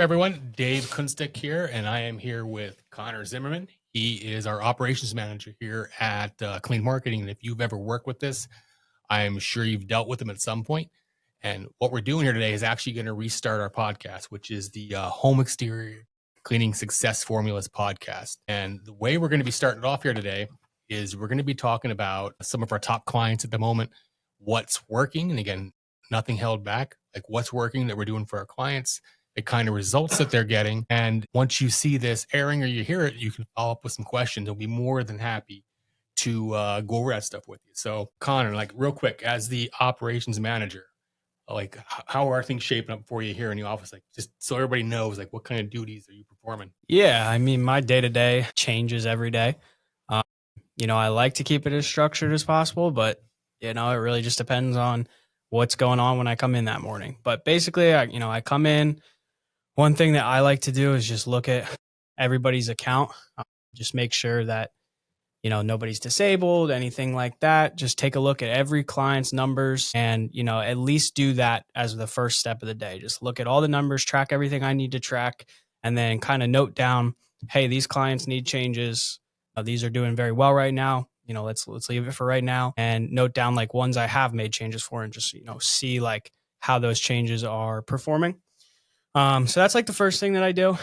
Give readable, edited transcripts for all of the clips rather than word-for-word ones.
everyone? Dave Kunstick here, and I am here with Connor Zimmerman. He is our operations manager here at Clean Marketing. And if you've ever worked with this, I'm sure you've dealt with him at some point. And what we're doing here today is actually going to restart our podcast, which is the Home Exterior Cleaning Success Formulas podcast. And the way we're going to be starting off here today is we're going to be talking about some of our top clients at the moment, what's working. And again, nothing held back, like what's working that we're doing for our clients, the kind of results that they're getting. And once you see this airing or you hear it, you can follow up with some questions. I'll be more than happy to go over that stuff with you. So Connor, like real quick, as the operations manager, like how are things shaping up for you here in the office? Like just so everybody knows, like what kind of duties are you performing? Yeah, I mean, my day-to-day changes every day. I like to keep it as structured as possible, but, it really just depends on what's going on when I come in that morning. But basically, I come in. One thing that I like to do is just look at everybody's account, just make sure that, nobody's disabled, anything like that. Just take a look at every client's numbers and, at least do that as the first step of the day. Just look at all the numbers, track everything I need to track, and then kind of note down, hey, these clients need changes. These are doing very well right now. Let's leave it for right now, and note down like ones I have made changes for, and just, see like how those changes are performing. So that's like the first thing that I do.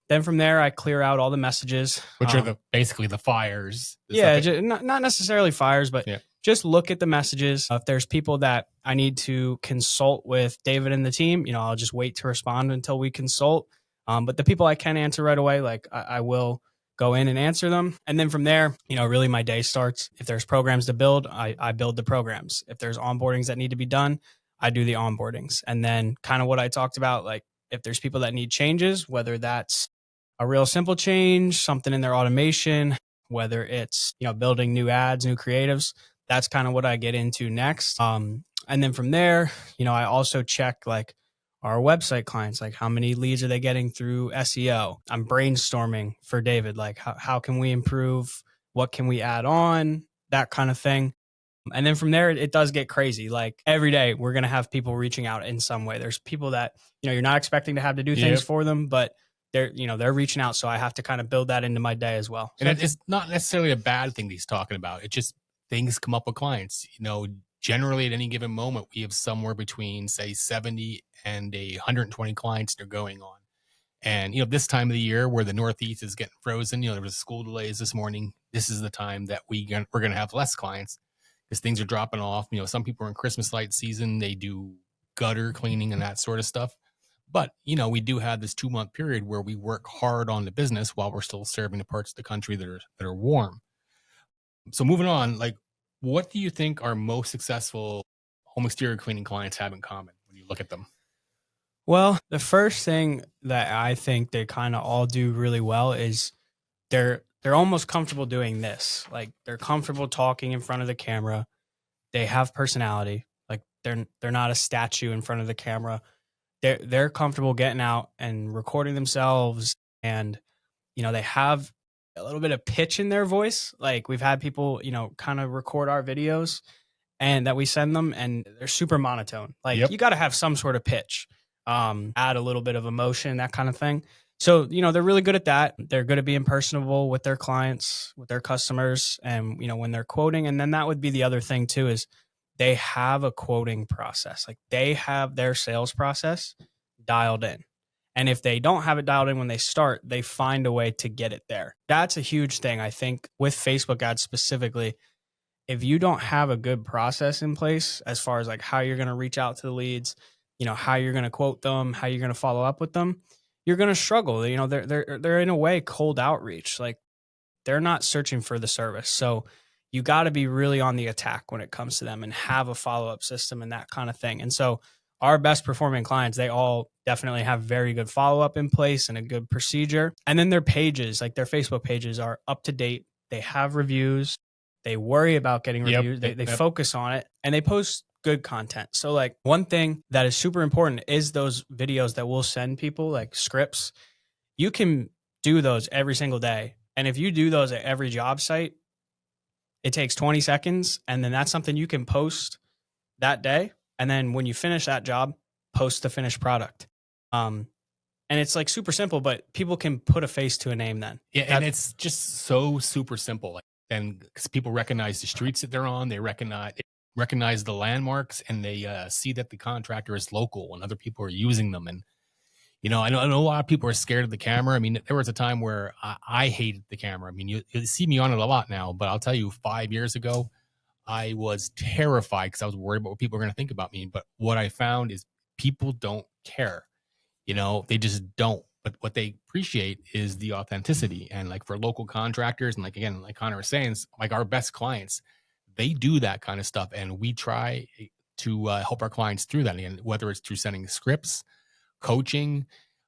Then from there, I clear out all the messages, Which are basically the fires. Not necessarily fires, but just look at the messages. If there's people that I need to consult with David and the team, I'll just wait to respond until we consult. But the people I can answer right away, like I will go in and answer them. And then from there, really my day starts. If there's programs to build, I build the programs. If there's onboardings that need to be done, I do the onboardings. And then kind of what I talked about, like if there's people that need changes, whether that's a real simple change, something in their automation, whether it's, building new ads, new creatives, that's kind of what I get into next. And then from there, I also check like our website clients, like how many leads are they getting through SEO? I'm brainstorming for David, like how can we improve? What can we add on? That kind of thing. And then from there, it does get crazy. Like every day, we're going to have people reaching out in some way. There's people that, you're not expecting to have to do things for them, but they're reaching out. So I have to kind of build that into my day as well. And it's not necessarily a bad thing that he's talking about. It's just things come up with clients. Generally at any given moment, we have somewhere between say 70 and 120 clients that are going on. And, this time of the year where the Northeast is getting frozen, there was school delays this morning. This is the time that we're going to have less clients because things are dropping off. Some people are in Christmas light season. They do gutter cleaning and that sort of stuff. But, we do have this 2-month period where we work hard on the business while we're still serving the parts of the country that are warm. So moving on, like, what do you think our most successful home exterior cleaning clients have in common when you look at them? Well, the first thing that I think they kind of all do really well is they're almost comfortable doing this. Like they're comfortable talking in front of the camera. They have personality. Like they're not a statue in front of the camera. They're comfortable getting out and recording themselves, and they have a little bit of pitch in their voice. Like we've had people kind of record our videos and that we send them, and they're super monotone. Like you got to have some sort of pitch, add a little bit of emotion, that kind of thing. So they're really good at that. They're good at being personable with their clients, with their customers, and when they're quoting. And then that would be the other thing too, is they have a quoting process. Like they have their sales process dialed in. And if they don't have it dialed in when they start, they find a way to get it there. That's a huge thing. I think with Facebook ads specifically, if you don't have a good process in place as far as like how you're going to reach out to the leads, how you're going to quote them, how you're going to follow up with them, you're going to struggle. They're in a way cold outreach. Like they're not searching for the service. So you got to be really on the attack when it comes to them and have a follow-up system and that kind of thing. And so our best performing clients, they all definitely have very good follow-up in place and a good procedure. And then their pages, like their Facebook pages, are up to date. They have reviews. They worry about getting reviews. They focus on it, and they post good content. So like one thing that is super important is those videos that we'll send people, like scripts. You can do those every single day. And if you do those at every job site, it takes 20 seconds. And then that's something you can post that day. And then when you finish that job, post the finished product. And it's like super simple, but people can put a face to a name then. Yeah, and That it's just so super simple. Like, and because people recognize the streets that they're on, they recognize the landmarks, and they see that the contractor is local, and other people are using them. And I know a lot of people are scared of the camera. I mean, there was a time where I hated the camera. I mean, you see me on it a lot now, but I'll tell you, 5 years ago, I was terrified because I was worried about what people are going to think about me. But what I found is people don't care. They just don't. But what they appreciate is the authenticity. And like for local contractors, and like again, like Connor was saying, like our best clients, they do that kind of stuff, and we try to help our clients through that. And whether it's through sending scripts, coaching,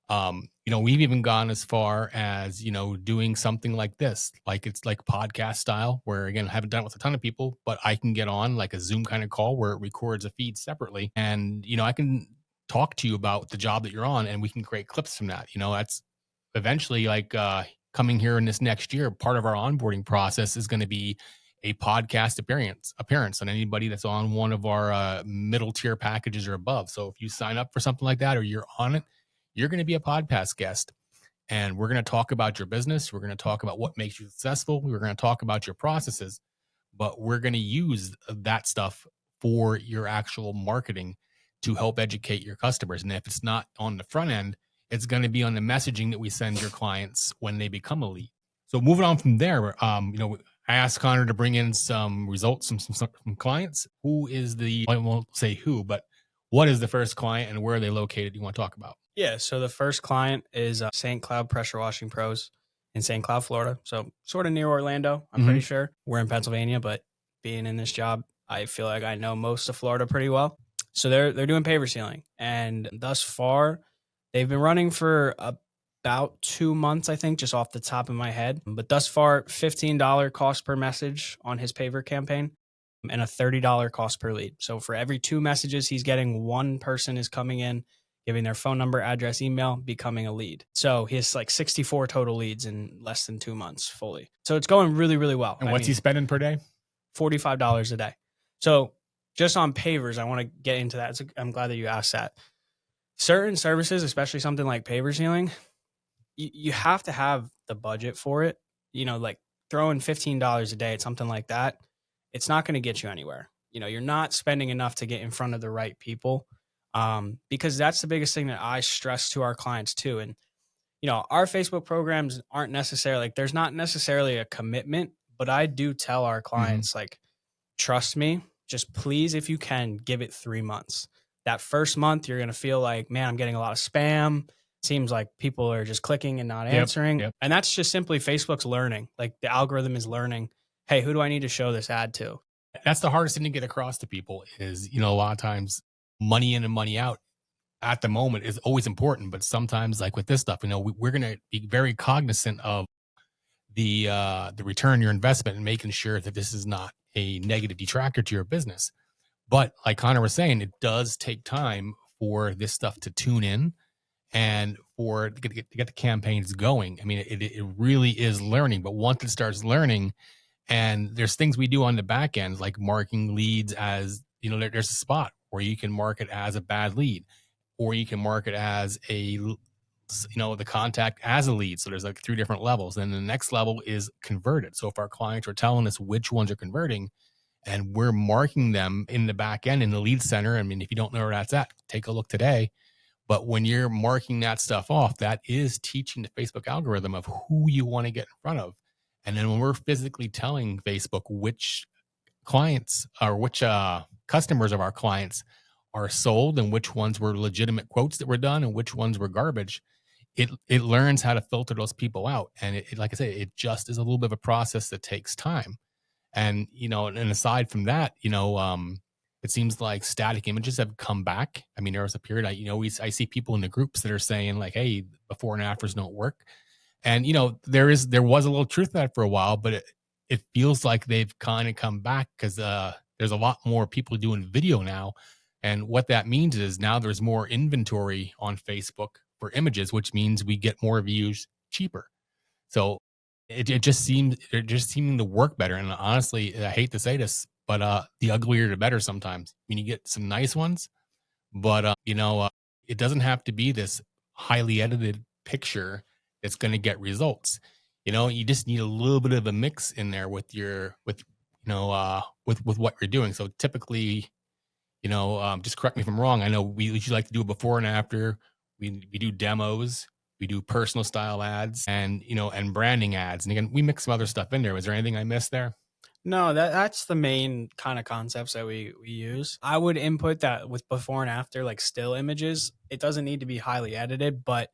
we've even gone as far as doing something like this, like it's like podcast style, where again, I haven't done it with a ton of people, but I can get on like a Zoom kind of call where it records a feed separately, and I can talk to you about the job that you're on, and we can create clips from that. That's eventually like coming here in this next year. Part of our onboarding process is going to be a podcast appearance on anybody that's on one of our middle tier packages or above. So if you sign up for something like that, or you're on it, you're going to be a podcast guest, and we're going to talk about your business. We're going to talk about what makes you successful. We're going to talk about your processes, but we're going to use that stuff for your actual marketing to help educate your customers. And if it's not on the front end, it's going to be on the messaging that we send your clients when they become a lead. So moving on from there, I asked Connor to bring in some results from clients. Who is I won't say who, but what is the first client and where are they located? You want to talk about? Yeah. So the first client is St. Cloud Pressure Washing Pros in St. Cloud, Florida. So sort of near Orlando. I'm pretty sure we're in Pennsylvania, but being in this job, I feel like I know most of Florida pretty well. So they're doing paver sealing, and thus far, they've been running for about 2 months, I think, just off the top of my head. But thus far, $15 cost per message on his paver campaign, and a $30 cost per lead. So for every 2 messages he's getting, one person is coming in, giving their phone number, address, email, becoming a lead. So he has like 64 total leads in less than 2 months fully. So it's going really, really well. And what's he spending per day? $45 a day. So just on pavers, I want to get into that. I'm glad that you asked that. Certain services, especially something like paver sealing, you have to have the budget for it. Like throwing $15 a day at something like that, it's not going to get you anywhere. You're not spending enough to get in front of the right people, because that's the biggest thing that I stress to our clients too. And, our Facebook programs aren't necessarily like, there's not necessarily a commitment, but I do tell our clients, like, trust me, just please, if you can, give it 3 months. That first month, you're going to feel like, man, I'm getting a lot of spam. Seems like people are just clicking and not answering. Yep. And that's just simply Facebook's learning. Like the algorithm is learning, hey, who do I need to show this ad to? That's the hardest thing to get across to people is, a lot of times money in and money out at the moment is always important. But sometimes like with this stuff, we're going to be very cognizant of the return on your investment and making sure that this is not a negative detractor to your business. But like Connor was saying, it does take time for this stuff to tune in and to get the campaigns going. I mean, it really is learning. But once it starts learning, and there's things we do on the back end, like marking leads as, there's a spot where you can mark it as a bad lead, or you can mark it as the contact as a lead. So there's like 3 different levels. And the next level is converted. So if our clients are telling us which ones are converting, and we're marking them in the back end in the lead center. I mean, if you don't know where that's at, take a look today. But when you're marking that stuff off, that is teaching the Facebook algorithm of who you want to get in front of. And then when we're physically telling Facebook which clients or which customers of our clients are sold and which ones were legitimate quotes that were done and which ones were garbage, it learns how to filter those people out. And it, like I say, it just is a little bit of a process that takes time. And, and aside from that, it seems like static images have come back. I mean, there was a period, I see people in the groups that are saying like, hey, before and afters don't work. And, there was a little truth to that for a while, but it feels like they've kind of come back because there's a lot more people doing video now. And what that means is now there's more inventory on Facebook for images, which means we get more views cheaper. So it just seems they're just seeming to work better. And honestly, I hate to say this, but the uglier the better sometimes. I mean, you get some nice ones, but it doesn't have to be this highly edited picture that's going to get results. You just need a little bit of a mix in there with with what you're doing. So typically, just correct me if I'm wrong. I know we usually like to do a before and after. We do demos, we do personal style ads, and and branding ads. And again, we mix some other stuff in there. Was there anything I missed there? No, that's the main kind of concepts that we use. I would input that with before and after, like still images. It doesn't need to be highly edited, but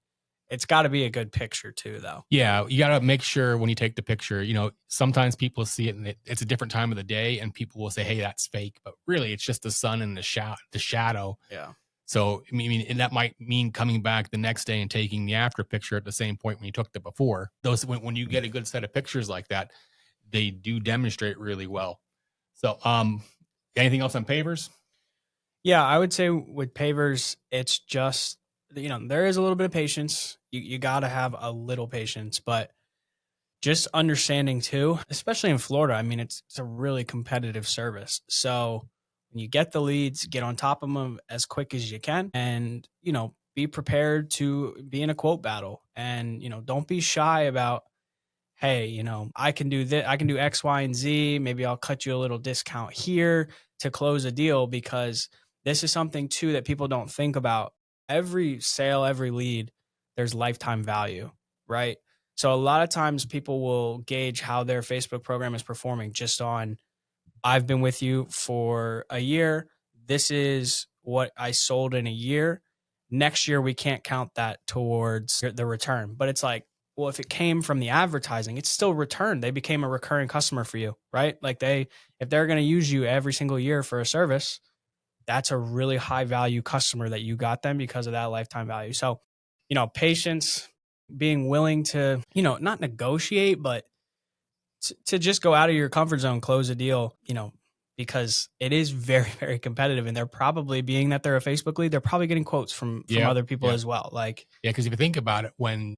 it's got to be a good picture too, though. Yeah, you got to make sure when you take the picture, sometimes people see it and it's a different time of the day, and people will say, "Hey, that's fake," but really, it's just the sun and the shadow. Yeah. So, I mean, and that might mean coming back the next day and taking the after picture at the same point when you took the before. Those when you get a good set of pictures like that, they do demonstrate really well. So, anything else on pavers? Yeah, I would say with pavers, it's just there is a little bit of patience. You got to have a little patience, but just understanding too, especially in Florida. I mean, it's a really competitive service. So when you get the leads, get on top of them as quick as you can, and be prepared to be in a quote battle, and don't be shy about, hey, I can do this, I can do X, Y, and Z. Maybe I'll cut you a little discount here to close a deal, because this is something too that people don't think about. Every sale, every lead, there's lifetime value, right? So a lot of times people will gauge how their Facebook program is performing just on, I've been with you for a year. This is what I sold in a year. Next year, we can't count that towards the return. But it's like, well, if it came from the advertising, it's still returned. They became a recurring customer for you, right? Like if they're going to use you every single year for a service, that's a really high value customer that you got them because of that lifetime value. So, patience, being willing to, not negotiate, but to just go out of your comfort zone, close a deal, because it is very, very competitive. And they're probably, being that they're a Facebook lead, they're probably getting quotes from Yeah, other people yeah, as well. Like, yeah. Because if you think about it, when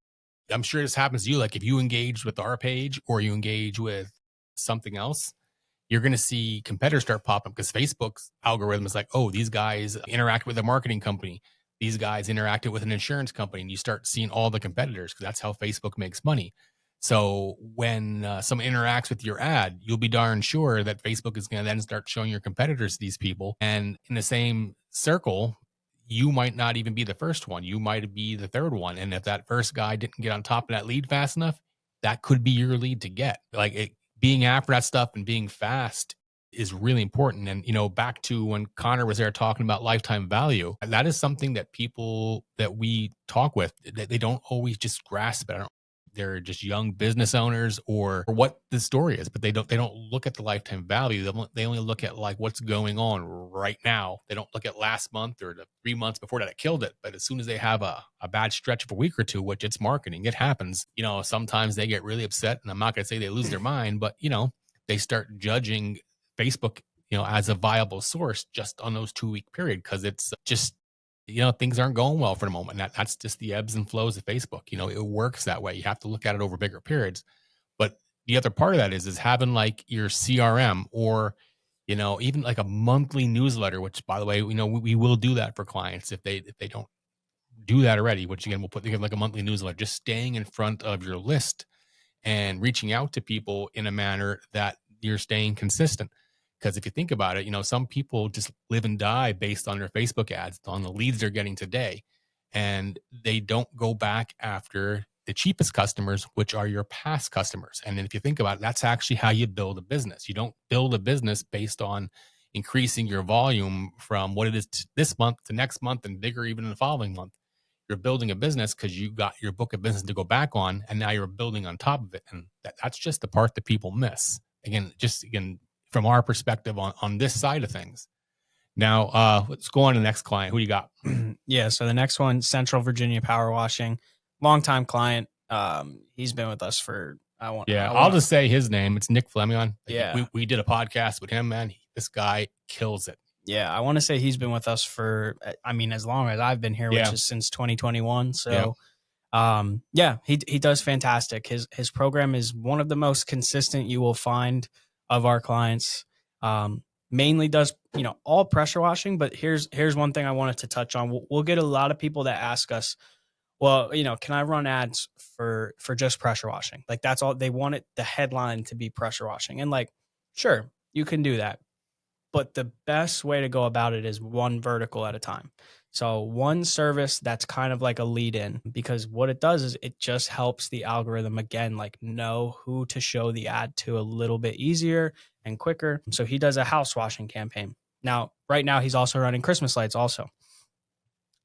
I'm sure this happens to you, like if you engage with our page or you engage with something else, you're going to see competitors start popping because Facebook's algorithm is like, oh, these guys interact with a marketing company. These guys interacted with an insurance company. And you start seeing all the competitors because that's how Facebook makes money. So when someone interacts with your ad, you'll be darn sure that Facebook is going to then start showing your competitors these people. And in the same circle, you might not even be the first one. You might be the third one. And if that first guy didn't get on top of that lead fast enough, that could be your lead to get. Being after that stuff and being fast is really important. And, back to when Connor was there talking about lifetime value, that is something that people that we talk with, they don't always just grasp it. I don't, they're just young business owners or what the story is, but they don't look at the lifetime value. They only look at like what's going on right now. They don't look at last month or the 3 months before that it killed it. But as soon as they have a bad stretch of a week or two, which it's marketing, it happens, sometimes they get really upset. And I'm not going to say they lose their mind, but they start judging Facebook, as a viable source just on those 2 week period. Cause it's just, things aren't going well for the moment. That's just the ebbs and flows of Facebook. It works that way. You have to look at it over bigger periods. But the other part of that is having like your CRM or, even like a monthly newsletter, which by the way, we will do that for clients if they don't do that already, which again, we'll put together like a monthly newsletter, just staying in front of your list and reaching out to people in a manner that you're staying consistent. Because if you think about it, some people just live and die based on their Facebook ads, on the leads they're getting today. And they don't go back after the cheapest customers, which are your past customers. And then if you think about it, that's actually how you build a business. You don't build a business based on increasing your volume from what it is this month to next month and bigger even in the following month. You're building a business because you got your book of business to go back on, and now you're building on top of it. And that's just the part that people miss. Again, from our perspective on this side of things. Now, let's go on to the next client. Who do you got? Yeah. So the next one, Central Virginia Power Washing, longtime client. He's been with us for, I'll just say his name. It's Nick Flemion. Yeah. We did a podcast with him, man. This guy kills it. Yeah, I want to say he's been with us for, I mean, as long as I've been here, which is since 2021. So, he does fantastic. His program is one of the most consistent you will find of our clients. Mainly does all pressure washing, but here's one thing I wanted to touch on. We'll get a lot of people that ask us, well, can I run ads for just pressure washing? Like that's all they want, it the headline to be pressure washing. And like, sure, you can do that. But the best way to go about it is one vertical at a time. So one service that's kind of like a lead in, because what it does is it just helps the algorithm again, like know who to show the ad to a little bit easier and quicker. So he does a house washing campaign. Now, right now he's also running Christmas lights also.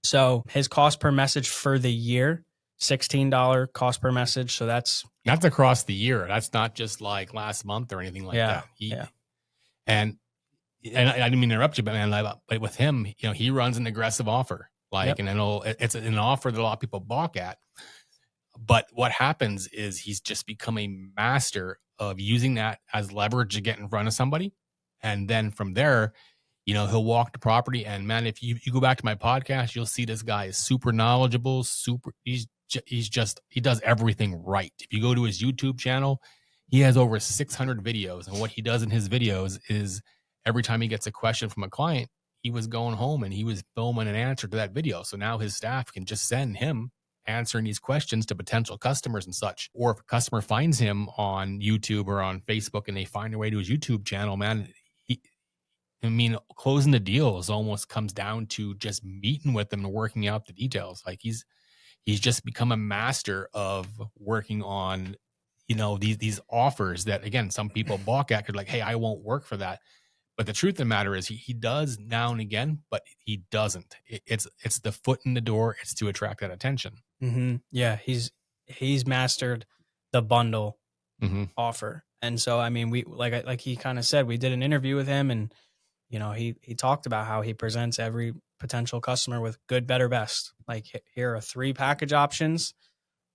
So his cost per message for the year, $16 cost per message. So that's across the year. That's not just like last month or anything like yeah, that. yeah. And I didn't mean to interrupt you, but man, but with him, he runs an aggressive offer, like, Yep. and I know it's an offer that a lot of people balk at. But what happens is he's just become a master of using that as leverage to get in front of somebody, and then from there, he'll walk the property. And man, if you go back to my podcast, you'll see this guy is super knowledgeable. He does everything right. If you go to his YouTube channel, he has over 600 videos, and what he does in his videos is every time he gets a question from a client, he was going home and he was filming an answer to that video. So now his staff can just send him answering these questions to potential customers and such. Or if a customer finds him on YouTube or on Facebook and they find their way to his YouTube channel, man, closing the deals almost comes down to just meeting with them and working out the details. Like he's just become a master of working on, these offers that, again, some people balk at. Cause like, hey, I won't work for that. But the truth of the matter is he does now and again, but he doesn't. It's the foot in the door. It's to attract that attention. Mm-hmm. Yeah, he's mastered the bundle Mm-hmm. offer. And so, I mean, we like he kind of said, we did an interview with him, and he talked about how he presents every potential customer with good, better, best. Like, here are 3 package options.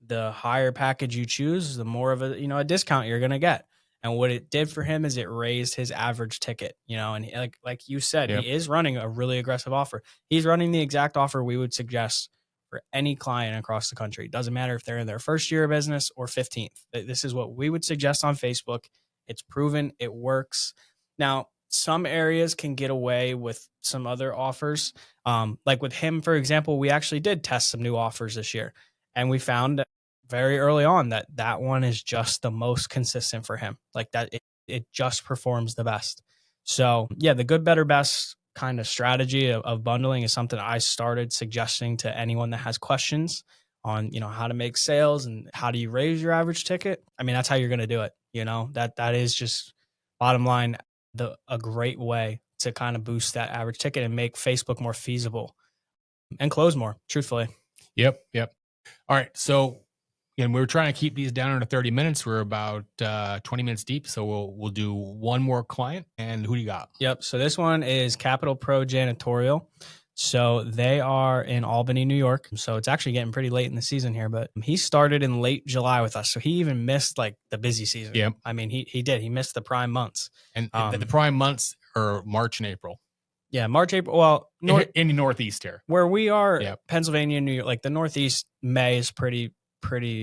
The higher package you choose, the more of a discount you're gonna get. And what it did for him is it raised his average ticket. And like you said, Yep. he is running a really aggressive offer. He's running the exact offer we would suggest for any client across the country. It doesn't matter if they're in their first year of business or 15th. This is what we would suggest on Facebook. It's proven, it works. Now, some areas can get away with some other offers. Like with him, for example, we actually did test some new offers this year, and we found very early on that one is just the most consistent for him. Like that, it just performs the best. So yeah, the good, better, best kind of strategy of bundling is something I started suggesting to anyone that has questions on, how to make sales and how do you raise your average ticket. I mean, that's how you're going to do it. That is just bottom line, a great way to kind of boost that average ticket and make Facebook more feasible and close more, truthfully. Yep. All right. So, and we're trying to keep these down under 30 minutes. We're about 20 minutes deep. So we'll do one more client. And who do you got? Yep. So this one is Capital Pro Janitorial. So they are in Albany, New York. So it's actually getting pretty late in the season here, but he started in late July with us. So he even missed like the busy season. Yep. I mean, he did. He missed the prime months. And the prime months are March and April. Yeah, March, April. Well, in the Northeast here. Where we are, yep. Pennsylvania, New York, like the Northeast, May is pretty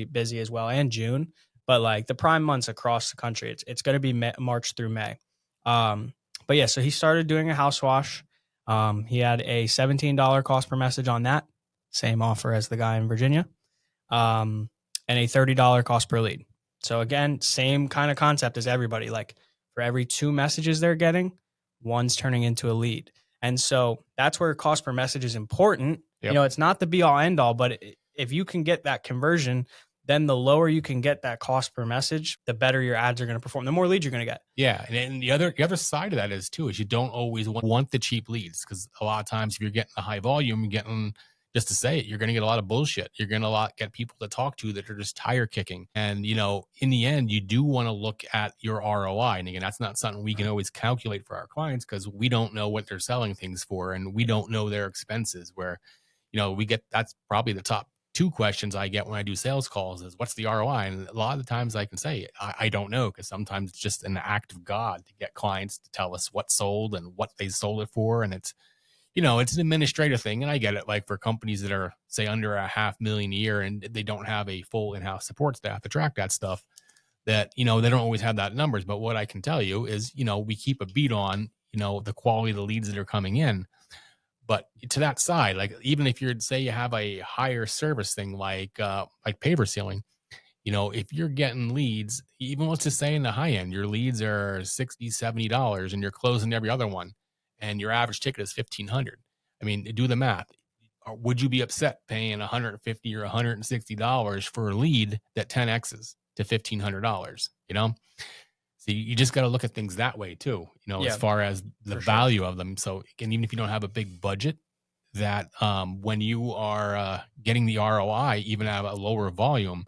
busy as well, and June. But like the prime months across the country, it's going to be March through May. But yeah, so he started doing a house wash. He had a $17 cost per message on that, same offer as the guy in Virginia, and a $30 cost per lead. So again, same kind of concept as everybody. Like for every 2 messages they're getting, one's turning into a lead. And so that's where cost per message is important. Yep. It's not the be all end all, but if you can get that conversion, then the lower you can get that cost per message, the better your ads are going to perform, the more leads you're going to get. Yeah. And the other side of that is you don't always want the cheap leads, because a lot of times if you're getting a high volume, you're getting, just to say it, you're going to get a lot of bullshit. You're going to get people to talk to that are just tire kicking. And, in the end, you do want to look at your ROI. And again, that's not something we can always calculate for our clients, because we don't know what they're selling things for, and we don't know their expenses, where, that's probably the top 2 questions I get when I do sales calls is, what's the ROI? And a lot of the times I can say, I don't know, because sometimes it's just an act of God to get clients to tell us what sold and what they sold it for. And it's, it's an administrative thing. And I get it. Like for companies that are, say, under $500,000 a year and they don't have a full in-house support staff to track that stuff, that, they don't always have that numbers. But what I can tell you is, we keep a beat on, the quality of the leads that are coming in. But to that side, like even if you're say you have a higher service thing like paver sealing, if you're getting leads, even let's just say in the high end, your leads are 60, $70 and you're closing every other one and your average ticket is 1,500. I mean, do the math. Would you be upset paying 150 or $160 for a lead that 10x's to $1,500? So you just got to look at things that way too, as Yeah, far as the for sure. value of them. So again, even if you don't have a big budget, that when you are getting the ROI, even at a lower volume,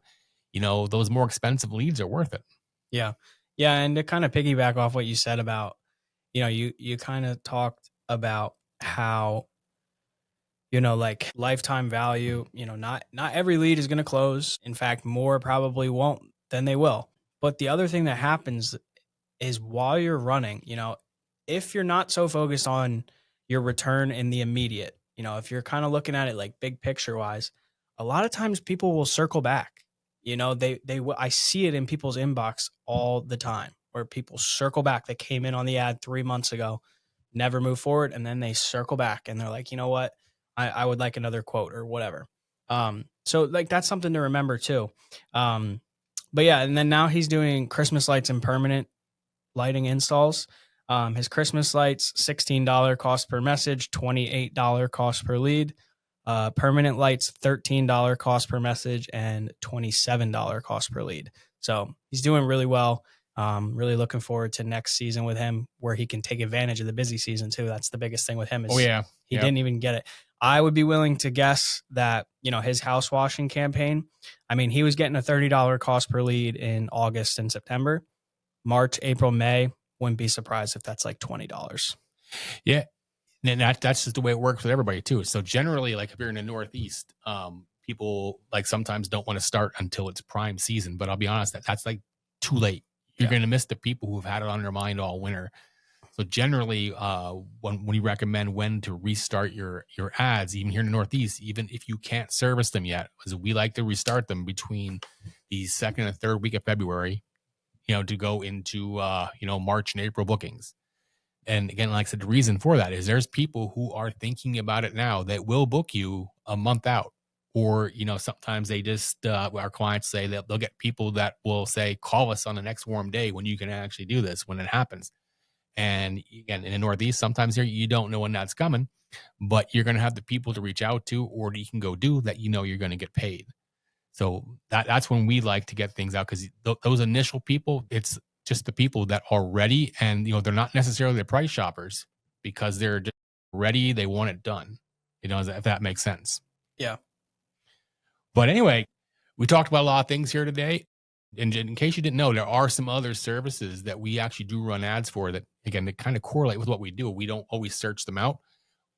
those more expensive leads are worth it. Yeah. Yeah. And to kind of piggyback off what you said about, you kind of talked about how, like lifetime value, not every lead is going to close. In fact, more probably won't than they will. But the other thing that happens is while you're running, if you're not so focused on your return in the immediate, if you're kind of looking at it like big picture wise, a lot of times people will circle back. I see it in people's inbox all the time where people circle back. They came in on the ad 3 months ago, never move forward, and then they circle back and they're like, you know what, I would like another quote or whatever. So like that's something to remember too. But yeah, and then now he's doing Christmas lights and permanent lighting installs. His Christmas lights, $16 cost per message, $28 cost per lead. Permanent lights, $13 cost per message and $27 cost per lead. So he's doing really well. Really looking forward to next season with him where he can take advantage of the busy season too. That's the biggest thing with him is he didn't even get it. I would be willing to guess that, his house washing campaign, I mean, he was getting a $30 cost per lead in August and September. March, April, May, wouldn't be surprised if that's like $20. Yeah. And that's just the way it works with everybody too. So generally, like if you're in the Northeast, people like sometimes don't want to start until it's prime season. But I'll be honest, that's like too late. You're going to miss the people who've had it on their mind all winter. So generally, when we recommend when to restart your ads, even here in the Northeast, even if you can't service them yet, because we like to restart them between the second and third week of February, to go into March and April bookings. And again, like I said, the reason for that is there's people who are thinking about it now that will book you a month out. Or, sometimes they just, our clients say that they'll get people that will say, call us on the next warm day when you can actually do this, when it happens. And again, in the Northeast, sometimes here you don't know when that's coming, but you're going to have the people to reach out to, or you can go do that, you're going to get paid. So that's when we like to get things out, because those initial people, it's just the people that are ready, and they're not necessarily the price shoppers because they're just ready. They want it done, if that makes sense. Yeah. But anyway, we talked about a lot of things here today. And in case you didn't know, there are some other services that we actually do run ads for that, again, they kind of correlate with what we do. We don't always search them out,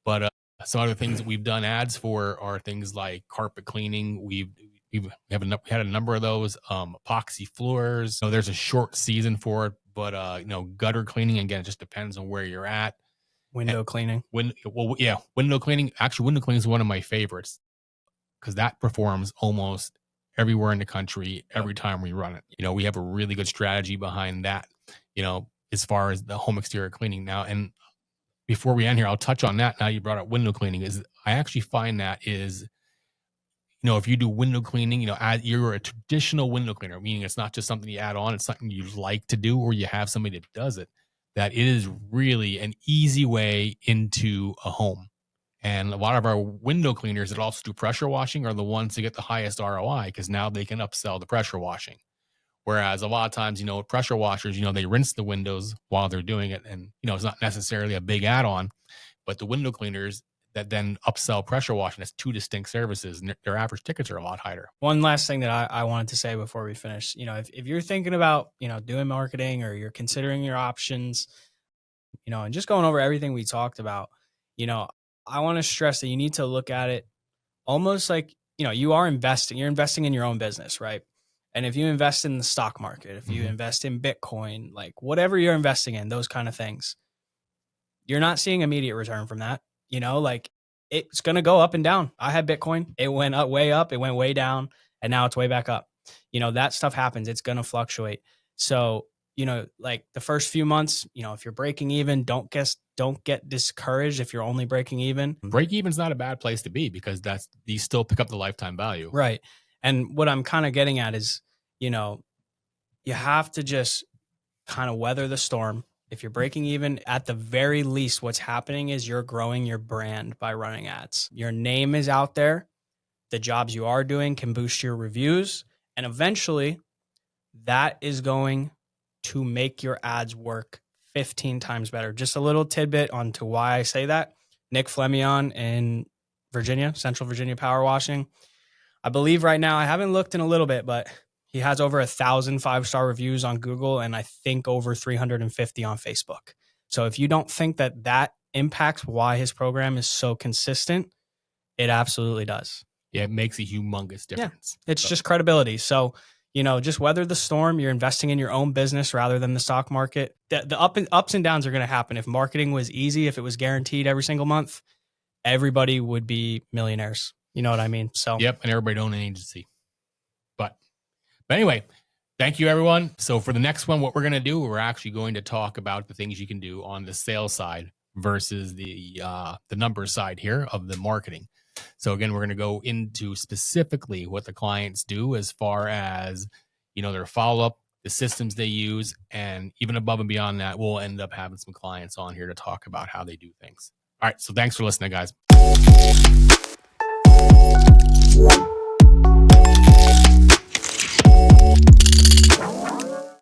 but some other things that we've done ads for are things like carpet cleaning. We had a number of those, epoxy floors. So there's a short season for it, but gutter cleaning, again, it just depends on where you're at. Window cleaning. Window cleaning. Actually, window cleaning is one of my favorites because that performs almost everywhere in the country every time we run it. We have a really good strategy behind that, as far as the home exterior cleaning now. And before we end here, I'll touch on that. Now you brought up window cleaning. I actually find that is, if you do window cleaning, you're a traditional window cleaner, meaning it's not just something you add on, it's something you like to do, or you have somebody that does it, that it is really an easy way into a home. And a lot of our window cleaners that also do pressure washing are the ones that get the highest ROI, because now they can upsell the pressure washing. Whereas a lot of times, pressure washers, they rinse the windows while they're doing it. And, it's not necessarily a big add-on, but the window cleaners that then upsell pressure washing, that's two distinct services, and their average tickets are a lot higher. One last thing that I wanted to say before we finish, if you're thinking about, doing marketing, or you're considering your options, and just going over everything we talked about, I want to stress that you need to look at it almost like, you're investing in your own business, right? And if you invest in the stock market, if you invest in Bitcoin, like whatever you're investing in, those kind of things, you're not seeing immediate return from that. Like it's going to go up and down. I had Bitcoin. It went up, way up. It went way down. And now it's way back up. That stuff happens. It's going to fluctuate. So, like the first few months, if you're breaking even, don't get discouraged if you're only breaking even. Break even's not a bad place to be, because you still pick up the lifetime value. Right. And what I'm kind of getting at is, you have to just kind of weather the storm. If you're breaking even, at the very least, what's happening is you're growing your brand by running ads. Your name is out there. The jobs you are doing can boost your reviews. And eventually, that is going to make your ads work 15 times better. Just a little tidbit onto why I say that. Nick Flemion in Virginia, Central Virginia Power Washing. I believe right now, I haven't looked in a little bit, but he has over 1,000 5-star reviews on Google, and I think over 350 on Facebook. So if you don't think that impacts why his program is so consistent, it absolutely does. Yeah, it makes a humongous difference. Yeah, it's just credibility. So, just weather the storm. You're investing in your own business rather than the stock market. The ups and downs are going to happen. If marketing was easy, if it was guaranteed every single month, everybody would be millionaires. You know what I mean? So, yep, and everybody own an agency. But anyway, thank you, everyone. So for the next one, what we're going to do, we're actually going to talk about the things you can do on the sales side versus the numbers side here of the marketing. So again, we're going to go into specifically what the clients do as far as, their follow-up, the systems they use, and even above and beyond that, we'll end up having some clients on here to talk about how they do things. All right. So thanks for listening, guys.